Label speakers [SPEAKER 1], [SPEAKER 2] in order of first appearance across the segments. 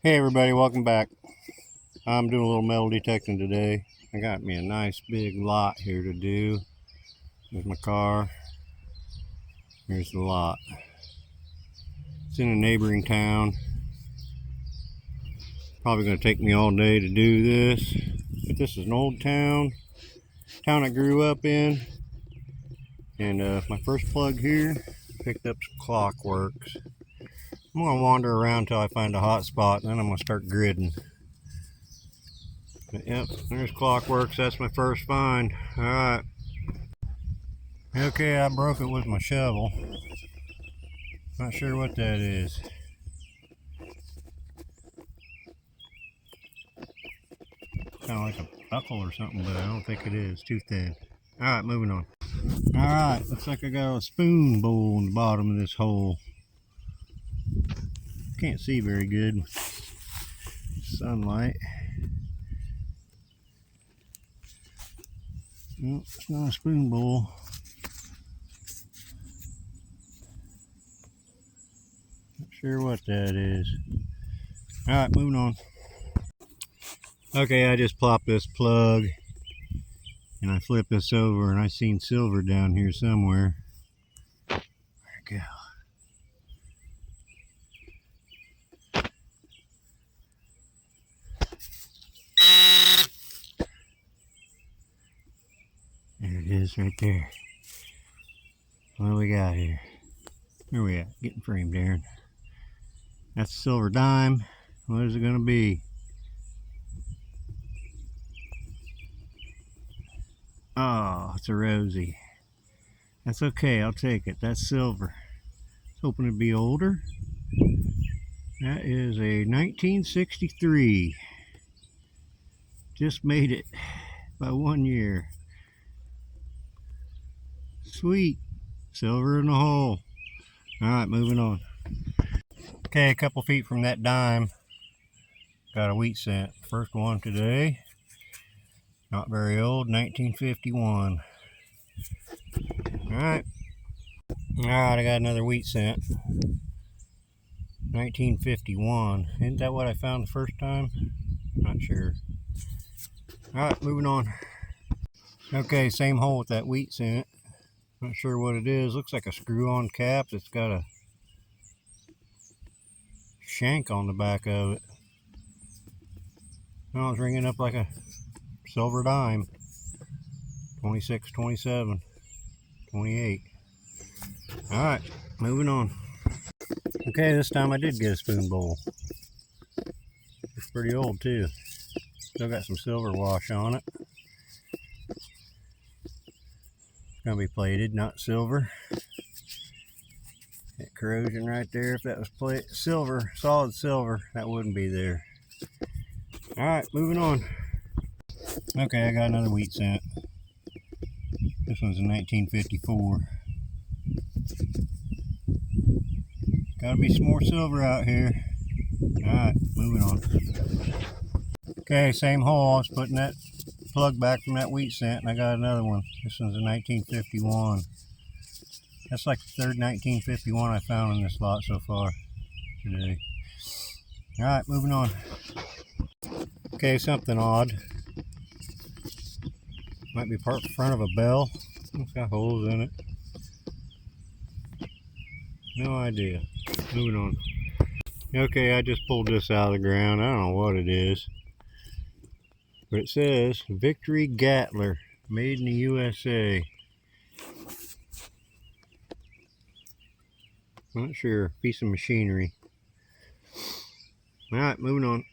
[SPEAKER 1] Hey everybody, welcome back. I'm doing a little metal detecting today. I got me a nice big lot here to do. There's my car. Here's the lot. It's in a neighboring town. Probably going to take me all day to do this. But this is an old town I grew up in. And my first plug here, picked up some clockworks. I'm going to wander around until I find a hot spot, and then I'm going to start gridding. But yep, there's clockworks. That's my first find. Alright. Okay, I broke it with my shovel. Not sure what that is. Kind of like a buckle or something, but I don't think it is. Too thin. Alright, moving on. Alright, looks like I got a spoon bowl in the bottom of this hole. Can't see very good with sunlight. Nope, it's not a spoon bowl. Not sure what that is. Alright, moving on. Okay, I just plopped this plug and I flip this over and I seen silver down here somewhere. Where'd it go? There it is right there. What do we got here? Where we at? Getting framed, Aaron. That's a silver dime. What is it going to be? Oh, it's a rosy. That's okay, I'll take it. That's silver. I was hoping it'd be older. That is a 1963. Just made it by 1 year. Sweet. Silver in the hole. Alright, moving on. Okay, a couple feet from that dime, got a wheat cent. First one today. Not very old, 1951. Alright. Alright, I got another wheat cent. 1951. Isn't that what I found the first time? Not sure. Alright, moving on. Okay, same hole with that wheat cent. Not sure what it is. Looks like a screw-on cap. It's got a shank on the back of it. Oh, it's ringing up like a silver dime. 26, 27, 28. Alright, moving on. Okay, this time I did get a spoon bowl. It's pretty old too. Still got some silver wash on it. Gonna be plated, not silver. That corrosion right there, if that was silver, solid silver, that wouldn't be there. Alright, moving on. Okay, I got another wheat cent. This one's in 1954. Gotta be some more silver out here. Alright, moving on. Okay, same hole. I was putting that plug back from that wheat cent, and I got another one. This one's in 1951. That's like the third 1951 I found in this lot so far today. Alright, moving on. Okay, something odd. Might be front of a bell. It's got holes in it. No idea. Moving on. Okay, I just pulled this out of the ground. I don't know what it is. But it says Victory Gatler, made in the USA. Not sure. Piece of machinery. Alright, moving on.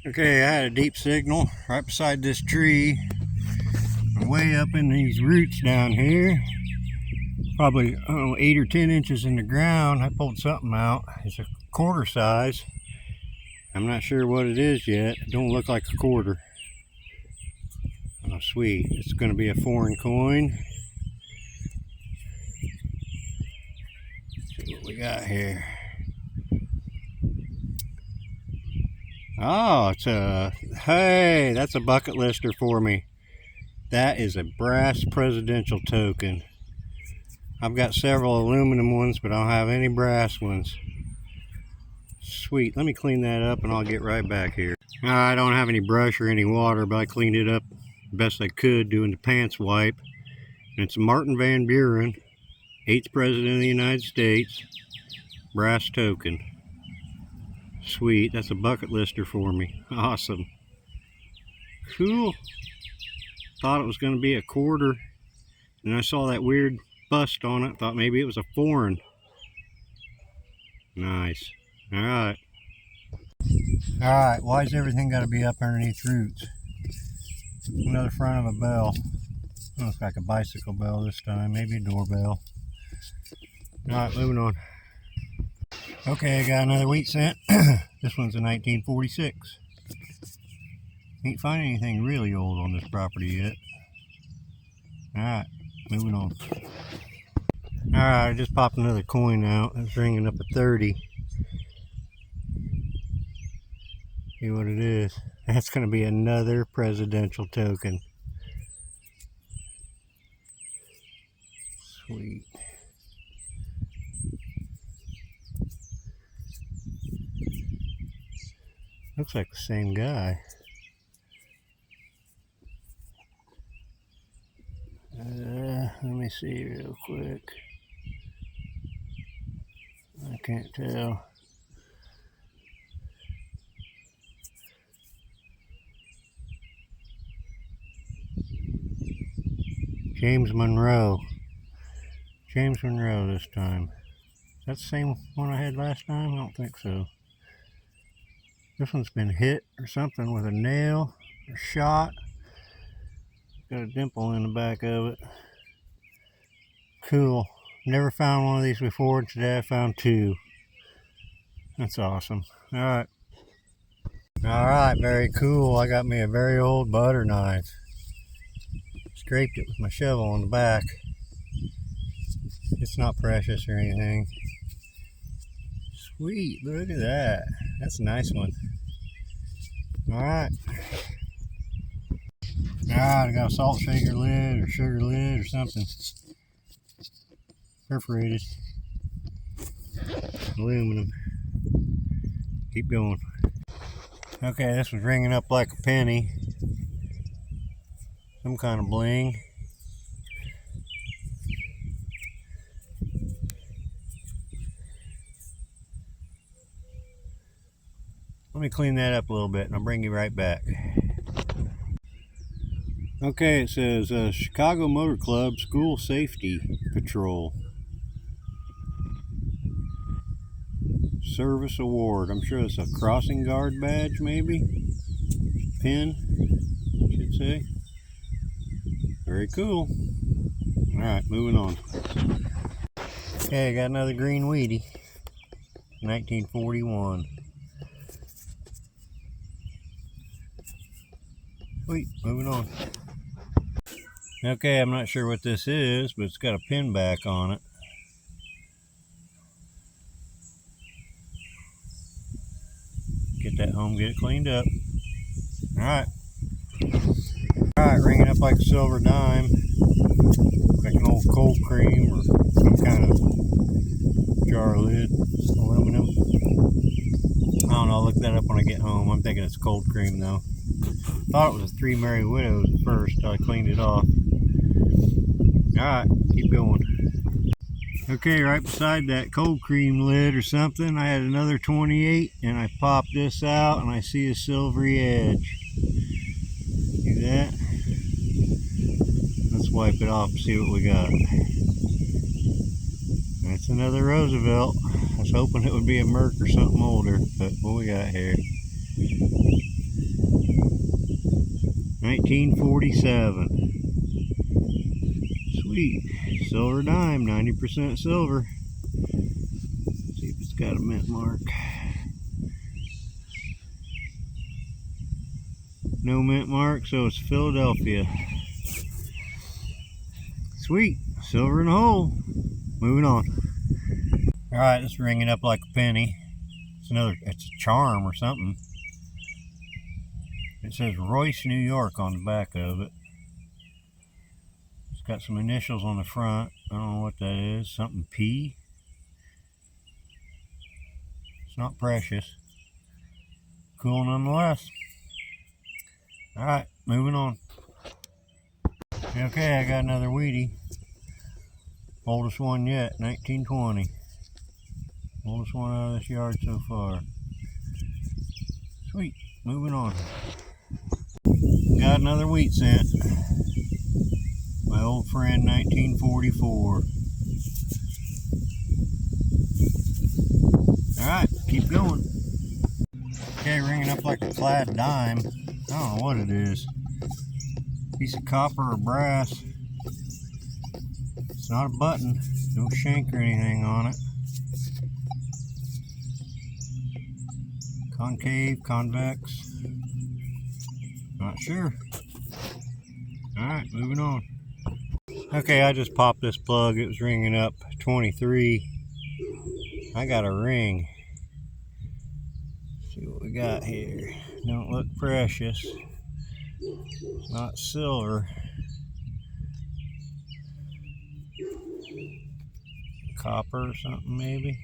[SPEAKER 1] Okay, I had a deep signal right beside this tree. Way up in these roots down here. Probably, I don't know, 8 or 10 inches in the ground. I pulled something out. It's a quarter size. I'm not sure what it is yet. It don't look like a quarter. Oh, sweet. It's going to be a foreign coin. Let's see what we got here. Oh, it's a, hey, that's a bucket lister for me. That is a brass presidential token. I've got several aluminum ones, but I don't have any brass ones. Sweet, let me clean that up and I'll get right back here. I don't have any brush or any water, but I cleaned it up best I could doing the pants wipe. And it's Martin Van Buren, 8th President of the United States, brass token. Sweet, that's a bucket lister for me. Awesome. Cool. Thought it was going to be a quarter, and I saw that weird bust on it. Thought maybe it was a foreign. Nice. Alright. Alright, why is everything got to be up underneath roots? Another front of a bell. Looks like a bicycle bell this time, maybe a doorbell. Alright, moving on. Okay, I got another wheat cent. This one's a 1946. Ain't finding anything really old on this property yet. Alright, moving on. Alright, I just popped another coin out. It's ringing up a 30. See what it is. That's going to be another presidential token. Sweet. Looks like the same guy. Let me see real quick. I can't tell. James Monroe. James Monroe this time. Is that the same one I had last time? I don't think so. This one's been hit or something with a nail or shot. Got a dimple in the back of it. Cool. Never found one of these before. Today I found two. That's awesome. Alright. Alright, very cool. I got me a very old butter knife. Scraped it with my shovel on the back. It's not precious or anything. Sweet, look at that. That's a nice one. Alright. Alright, I got a salt shaker lid or sugar lid or something. Perforated. Aluminum. Keep going. Okay, this was ringing up like a penny. Some kind of bling. Let me clean that up a little bit and I'll bring you right back. Okay, it says Chicago Motor Club School Safety Patrol Service Award. I'm sure it's a crossing guard badge, maybe? Pin, I should say. Very cool. Alright, moving on. Okay, I got another green Wheatie. 1941. Sweet, moving on. Okay, I'm not sure what this is, but it's got a pin back on it. Get that home, get it cleaned up. Alright. Alright, ringing up like a silver dime. Like an old cold cream or some kind of jar lid, aluminum. I don't know, I'll look that up when I get home. I'm thinking it's cold cream though. Thought it was a Three Merry Widows at first till I cleaned it off. Alright, keep going. Okay, right beside that cold cream lid or something, I had another 28 and I popped this out and I see a silvery edge. See that? Let's wipe it off and see what we got. That's another Roosevelt. I was hoping it would be a Merc or something older, but what we got here? 1947. Sweet. Silver dime, 90% silver. Let's see if it's got a mint mark. No mint mark, so it's Philadelphia. Sweet. Silver in the hole. Moving on. Alright, it's ringing up like a penny. It's a charm or something. It says Royce, New York on the back of it. It's got some initials on the front. I don't know what that is. Something P. It's not precious. Cool nonetheless. Alright, moving on. Okay, I got another Wheatie. Oldest one yet, 1920. Oldest one out of this yard so far. Sweet, moving on. Got another wheat cent. My old friend 1944. Alright, keep going. Okay, ringing up like a clad dime. I don't know what it is. Piece of copper or brass. It's not a button. No shank or anything on it. Concave, convex. Not sure. Alright, moving on. Okay, I just popped this plug. It was ringing up 23. I got a ring. Let's see what we got here. Don't look precious. It's not silver. Copper or something maybe.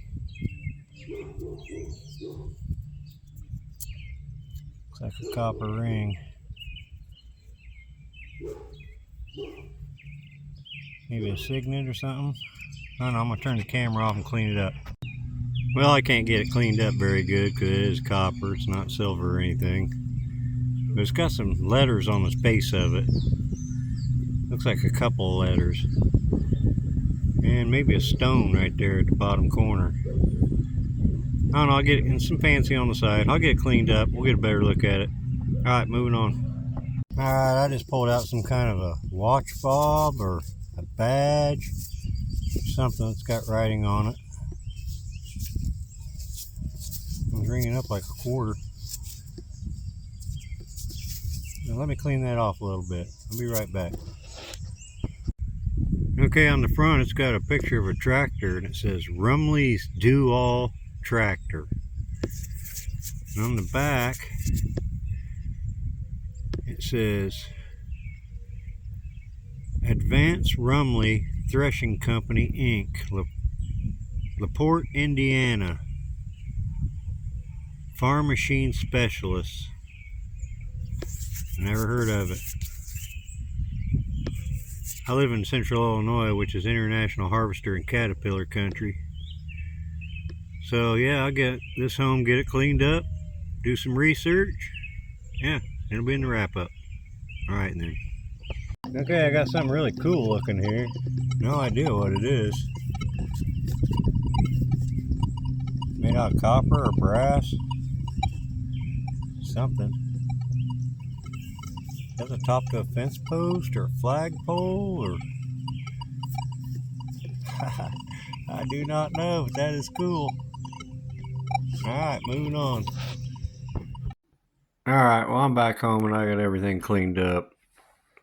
[SPEAKER 1] Looks like a copper ring. Maybe a signet or something. I don't know, I'm gonna turn the camera off and clean it up. Well, I can't get it cleaned up very good because it is copper. It's not silver or anything. But it's got some letters on the face of it. Looks like a couple of letters. And maybe a stone right there at the bottom corner. I don't know, I'll get it in some fancy on the side. I'll get it cleaned up. We'll get a better look at it. Alright, moving on. Alright, I just pulled out some kind of a watch fob or a badge. Something that's got writing on it. It's ringing up like a quarter. Now let me clean that off a little bit. I'll be right back. Okay, on the front it's got a picture of a tractor and it says Rumley's Do-All Tractor. And on the back it says Advance Rumley Threshing Company Inc. LaPorte, Indiana. Farm Machine Specialists. Never heard of it. I live in Central Illinois, which is international harvester and caterpillar country. So yeah, I'll get this home, get it cleaned up, do some research. Yeah, it'll be in the wrap up. Alright then. Okay, I got something really cool looking here. No idea what it is. Made out of copper or brass. Something. Is that the top to a fence post or a flagpole or I do not know, but that is cool. Alright, moving on. Alright, well I'm back home and I got everything cleaned up.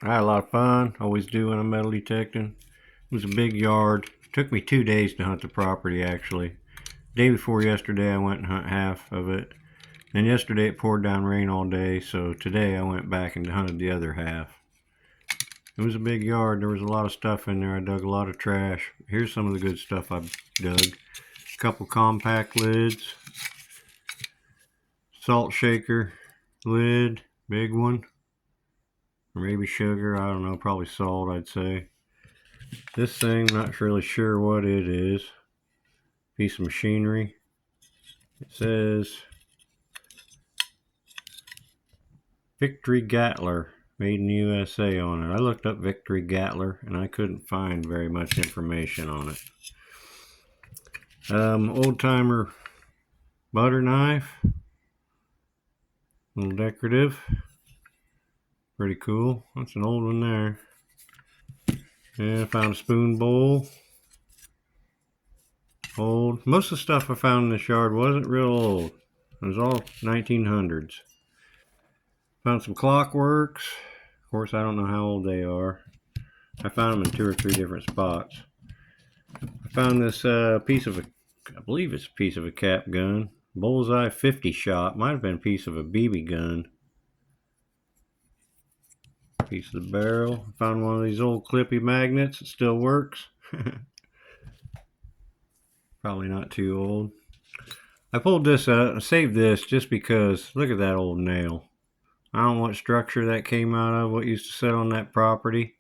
[SPEAKER 1] I had a lot of fun, always do when I'm metal detecting. It was a big yard. It took me 2 days to hunt the property actually. The day before yesterday I went and hunt half of it. And yesterday it poured down rain all day, so today I went back and hunted the other half. It was a big yard. There was a lot of stuff in there. I dug a lot of trash. Here's some of the good stuff I dug. A couple compact lids. Salt shaker lid, big one. Or maybe sugar, I don't know, probably salt I'd say. This thing, not really sure what it is. Piece of machinery. It says Victory Gatler, made in the USA on it. I looked up Victory Gatler and I couldn't find very much information on it. Old timer butter knife. A little decorative. Pretty cool. That's an old one there. And I found a spoon bowl. Old. Most of the stuff I found in this yard wasn't real old. It was all 1900s. Found some clockworks. Of course, I don't know how old they are. I found them in 2 or 3 different spots. I found this piece of I believe it's a piece of a cap gun. Bullseye 50 shot. Might have been a piece of a BB gun. Piece of the barrel. I found one of these old clippy magnets. It still works. Probably not too old. I pulled this out and saved this just because look at that old nail. I don't know what structure that came out of, what used to sit on that property.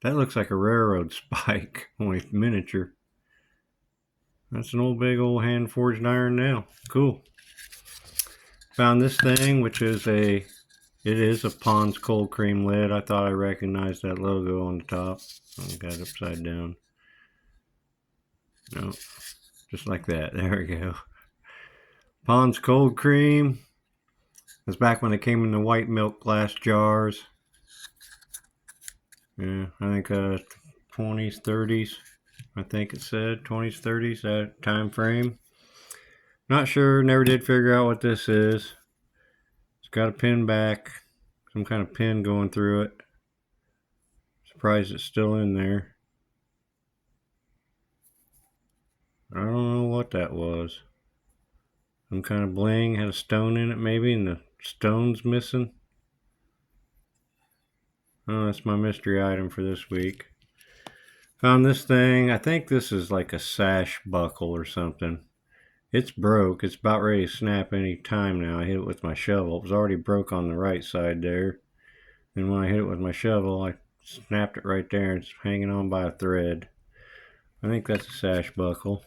[SPEAKER 1] That looks like a railroad spike, only miniature. That's an old big old hand forged iron nail. Cool. Found this thing, which is it is a Pond's cold cream lid. I thought I recognized that logo on the top. I got it upside down. No, just like that. There we go. Pond's cold cream. That's back when they came in the white milk glass jars. Yeah, I think 20s, 30s. I think it said 20s, 30s, that time frame. Not sure, never did figure out what this is. It's got a pin back, some kind of pin going through it. Surprised it's still in there. I don't know what that was. Some kind of bling, had a stone in it maybe, and the stone's missing. Oh, that's my mystery item for this week. Found this thing. I think this is like a sash buckle or something. It's broke. It's about ready to snap any time now. I hit it with my shovel. It was already broke on the right side there. And when I hit it with my shovel, I snapped it right there. It's hanging on by a thread. I think that's a sash buckle.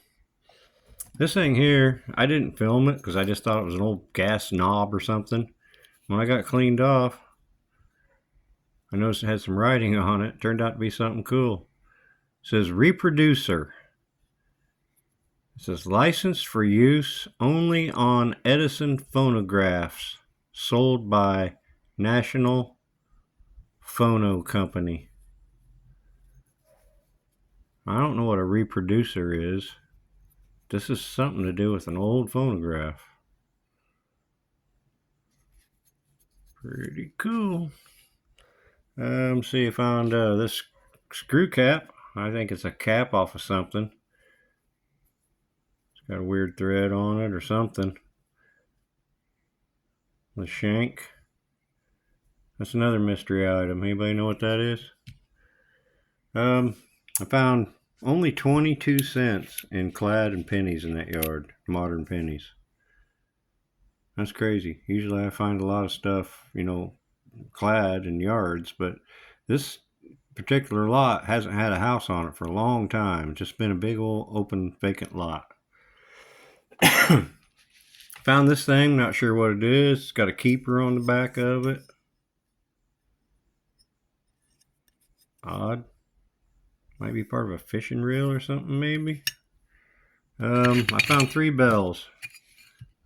[SPEAKER 1] This thing here, I didn't film it because I just thought it was an old gas knob or something. When I got cleaned off, I noticed it had some writing on it. Turned out to be something cool. It says reproducer. It says licensed for use only on Edison phonographs sold by National Phono Company. I don't know what a reproducer is. This is something to do with an old phonograph. Pretty cool. See, I found this screw cap. I think it's a cap off of something. It's got a weird thread on it or something. The shank. That's another mystery item. Anybody know what that is? I found only 22 cents in clad and pennies in that yard. Modern pennies. That's crazy. Usually I find a lot of stuff, you know, clad in yards, but this particular lot hasn't had a house on it for a long time. It's just been a big old open vacant lot. Found this thing, not sure what it is. It's got a keeper on the back of it. Odd. Might be part of a fishing reel or something maybe. I found 3 bells.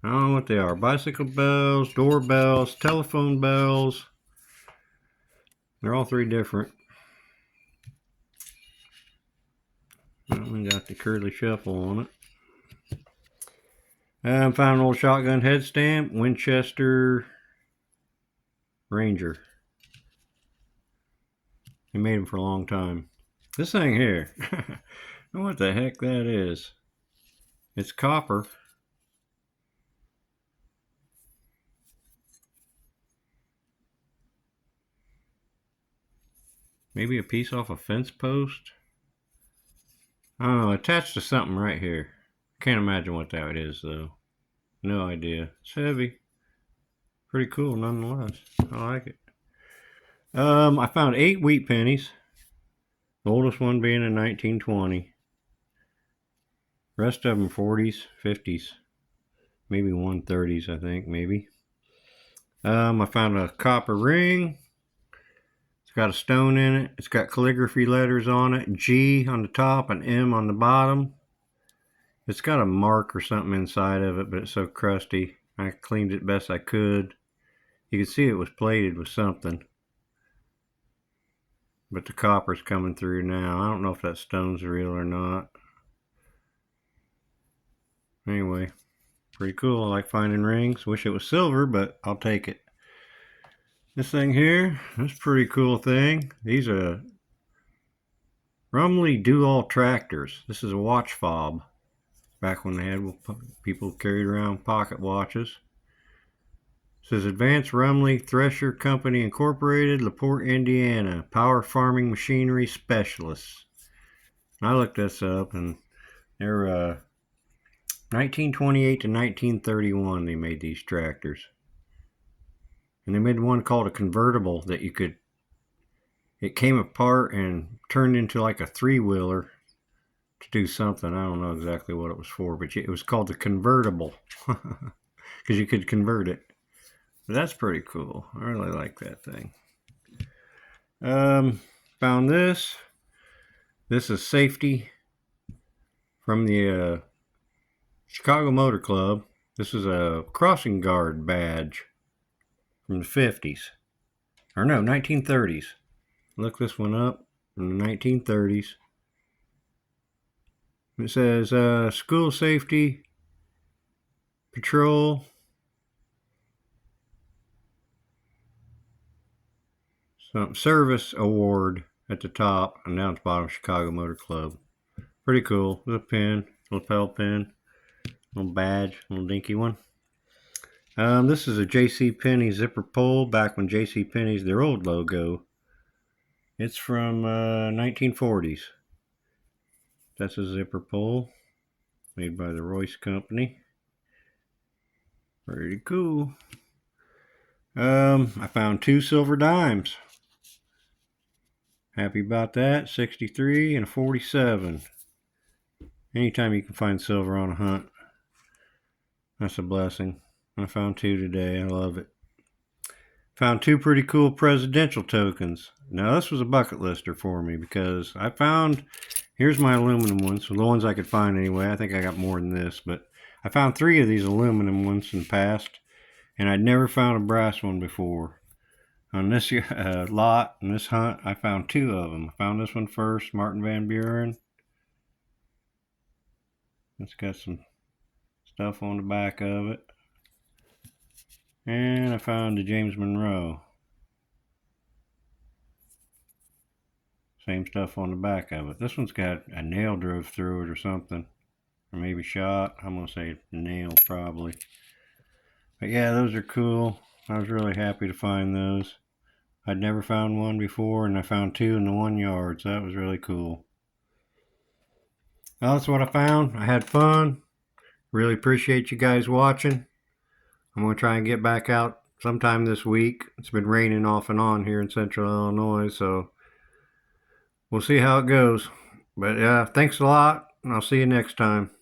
[SPEAKER 1] I don't know what they are. Bicycle bells, doorbells, telephone bells. They're all 3 different. That one got the curly shuffle on it. Found an old shotgun head stamp, Winchester Ranger. He made them for a long time. This thing here, I don't know what the heck that is. It's copper. Maybe a piece off a fence post. I don't know, attached to something right here. Can't imagine what that is though. No idea. It's heavy. Pretty cool nonetheless. I like it. I found 8 wheat pennies. The oldest one being in 1920. Rest of them 40s, 50s. Maybe 130s, I think, maybe. I found a copper ring. It's got a stone in it. It's got calligraphy letters on it. G on the top and M on the bottom. It's got a mark or something inside of it, but it's so crusty. I cleaned it best I could. You can see it was plated with something. But the copper's coming through now. I don't know if that stone's real or not. Anyway, pretty cool. I like finding rings. Wish it was silver, but I'll take it. This thing here, that's a pretty cool thing. These are Rumley Do-All tractors. This is a watch fob. Back when they had people carried around pocket watches. It says Advanced Rumley Thresher Company Incorporated, LaPorte, Indiana. Power farming machinery specialists. I looked this up and they're 1928 to 1931 they made these tractors. And they made one called a convertible that you could, it came apart and turned into like a three-wheeler to do something. I don't know exactly what it was for, but it was called the convertible because you could convert it. But that's pretty cool. I really like that thing. Found this. This is safety from the Chicago Motor Club. This is a crossing guard badge from the 50s. Or no, 1930s. Look this one up. From the 1930s. It says school safety patrol. Some service award at the top, and down at the bottom, Chicago Motor Club. Pretty cool. Little pin, lapel pin, little badge, little dinky one. This is a JCPenney zipper pull, back when JCPenney's their old logo. It's from 1940s. That's a zipper pull made by the Royce Company. Pretty cool. I found 2 silver dimes. Happy about that. 63 and a 47. Anytime you can find silver on a hunt, that's a blessing. I found 2 today. I love it. Found 2 pretty cool presidential tokens. Now this was a bucket lister for me because I found, here's my aluminum ones, so the ones I could find anyway. I think I got more than this, but I found 3 of these aluminum ones in the past, and I'd never found a brass one before. On this lot, in this hunt, I found 2 of them. I found this one first, Martin Van Buren. It's got some stuff on the back of it. And I found the James Monroe. Same stuff on the back of it. This one's got a nail drove through it or something. Or maybe shot. I'm going to say nail probably. But yeah, those are cool. I was really happy to find those. I'd never found one before, and I found 2 in the 1 yard, so that was really cool. Well, that's what I found. I had fun. Really appreciate you guys watching. I'm going to try and get back out sometime this week. It's been raining off and on here in central Illinois, so we'll see how it goes. But yeah, thanks a lot, and I'll see you next time.